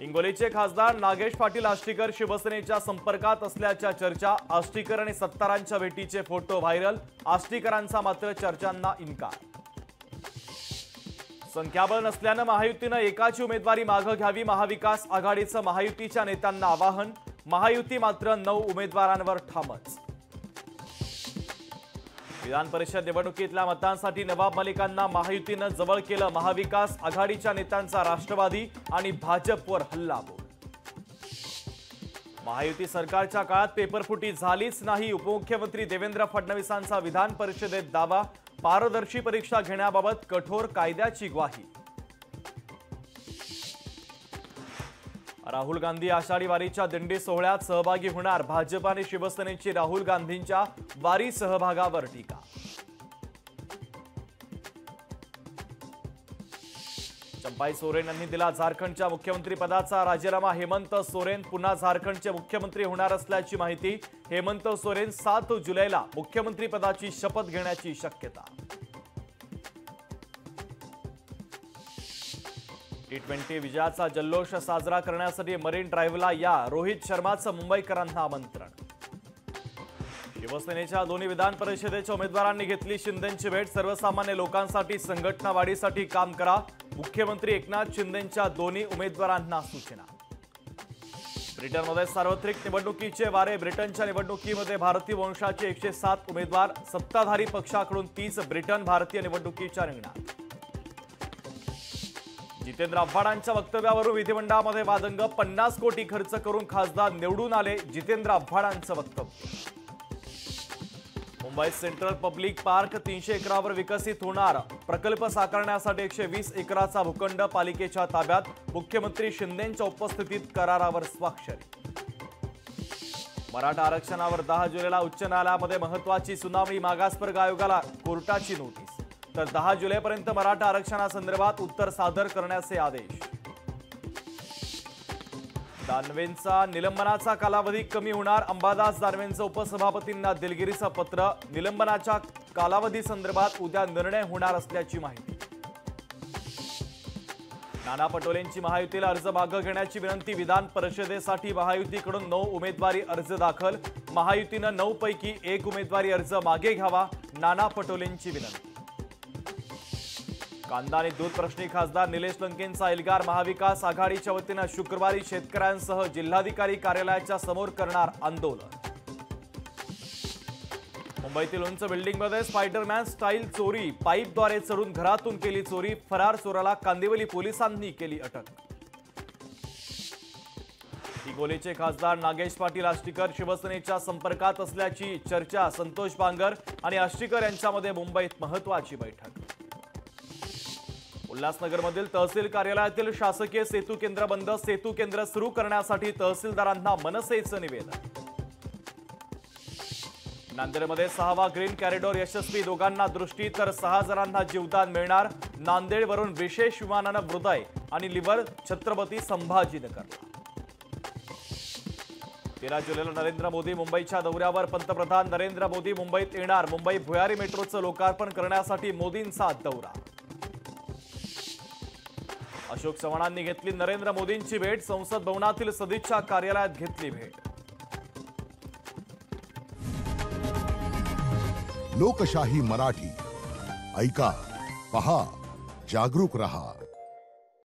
हिंगोलीचे खासदार नागेश पाटील आष्टीकर शिवसेनेच्या संपर्कात असल्याच्या चर्चा। आष्टीकर आणि सत्तारांच्या भेटीचे फोटो व्हायरल। आष्टीकरांचा मात्र चर्चांना इन्कार। संख्याबळ नसल्याने महायुतीने एकाची उमेदवारी मागे घ्यावी। महाविकास आघाडीचं महायुतीच्या नेत्यांना आवाहन। महायुती मात्र 9 उमेदवारांवर ठामच। विधान परिषद निवडणुकीतल्या मतांसाठी नवाब मलिकांना महायुतीने जवळ केलं। महाविकास आघाडीच्या नेत्यांचा राष्ट्रवादी आणि भाजपवर हल्लाबोल। महायुती सरकारच्या काळात पेपरफुटी झालीच नाही। उपमुख्यमंत्री देवेंद्र फडणवीसांचा विधान परिषदेत दावा। पारदर्शी परीक्षा घेण्याबाबत कठोर कायद्याची ग्वाही। राहुल गांधी आषाढी वारीच्या दिंडी सोहळ्यात सहभागी होणार। भाजप आणि शिवसेनेची राहुल गांधींच्या वारी सहभागावर टीका। चंपाई सोरेन यांनी दिला झारखंडच्या मुख्यमंत्रीपदाचा राजीनामा। हेमंत सोरेन पुन्हा झारखंडचे मुख्यमंत्री होणार असल्याची माहिती। हेमंत सोरेन 7 जुलैला मुख्यमंत्रीपदाची शपथ घेण्याची शक्यता। T20 विजयाचा जल्लोष साजरा करण्यासाठी मरीन ड्राईव्हला या। रोहित शर्माचं मुंबईकरांना आमंत्रण। शिवसेनेच्या दोन्ही विधान परिषदेच्या उमेदवारांनी घेतली शिंदेंची भेट। सर्वसामान्य लोकांसाठी संघटना वाढीसाठी काम करा। मुख्यमंत्री एकनाथ शिंदेंच्या दोन्ही उमेदवारांना सूचना। ब्रिटनमध्ये सार्वत्रिक निवडणुकीचे वारे। ब्रिटनच्या निवडणुकीमध्ये भारतीय वंशाचे 107 उमेदवार। सत्ताधारी पक्षाकडून 30 ब्रिटन भारतीय निवडणुकीच्या रिंगणात। जितेंद्र आव्हाडांच्या वक्तव्यावरून विधिमंडळामध्ये वादंग। 50 कोटी खर्च करून खासदार निवडून आले। जितेंद्र आव्हाडांचं वक्तव्य। मुंबई सेंट्रल पब्लिक पार्क 300 एकरावर विकसित होणार। प्रकल्प साकारण्यासाठी 120 एकराचा भूखंड पालिकेच्या ताब्यात। मुख्यमंत्री शिंदेंच्या उपस्थितीत करारावर स्वाक्षरी। मराठा आरक्षणावर 10 जुलैला उच्च न्यायालयामध्ये महत्त्वाची सुनावणी। मागासवर्ग आयोगाला कोर्टाची नोटीस। तर 10 जुलैपर्यंत मराठा आरक्षणासंदर्भात उत्तर सादर करण्याचे आदेश। दानवेंचा निलंबनाचा कालावधी कमी होणार। अंबादास दानवेंचं उपसभापतींना दिलगिरीचं पत्र। निलंबनाच्या कालावधीसंदर्भात उद्या निर्णय होणार असल्याची माहिती। नाना पटोलेंची महायुतीला अर्ज मागे घेण्याची विनंती। विधान परिषदेसाठी महायुतीकडून 9 उमेदवारी अर्ज दाखल। महायुतीनं 9 पैकी 1 उमेदवारी अर्ज मागे घ्यावा। नाना पटोलेंची विनंती। कांदा आणि दूध प्रश्नी खासदार निलेश लंकेंचा एल्गार। महाविकास आघाडीच्या वतीनं शुक्रवारी शेतकऱ्यांसह जिल्हाधिकारी कार्यालयाच्या समोर करणार आंदोलन। मुंबईतील उंच बिल्डिंगमध्ये स्पायडरमॅन स्टाईल चोरी। पाईपद्वारे चढून घरातून केली चोरी। फरार चोराला कांदिवली पोलिसांनी केली अटक। हिंगोलीचे खासदार नागेश पाटील आष्टीकर शिवसेनेच्या संपर्कात असल्याची चर्चा। संतोष बांगर आणि आष्टीकर यांच्यामध्ये मुंबईत महत्त्वाची बैठक। उल्हासनगरमधील तहसील कार्यालयातील शासकीय सेतू केंद्र बंद। सेतू केंद्र सुरू करण्यासाठी तहसीलदारांना मनसेचं निवेदन। नांदेडमध्ये 6वा ग्रीन कॉरिडॉर यशस्वी। दोघांना दृष्टी तर 6 जणांना जीवदान मिळणार। नांदेडवरून विशेष विमानानं हृदय आणि लिव्हर छत्रपती संभाजीनगरला। 13 जुलैला नरेंद्र मोदी मुंबईच्या दौऱ्यावर। पंतप्रधान नरेंद्र मोदी मुंबईत येणार। मुंबई भुयारी मेट्रोचं लोकार्पण करण्यासाठी मोदींचा दौरा। अशोक चव्हाणांनी घेतली नरेंद्र मोदींची भेट। संसद भवनातील सदिच्छा कार्यालयात घेतली भेट। लोकशाही मराठी ऐका, पहा, जागरूक रहा।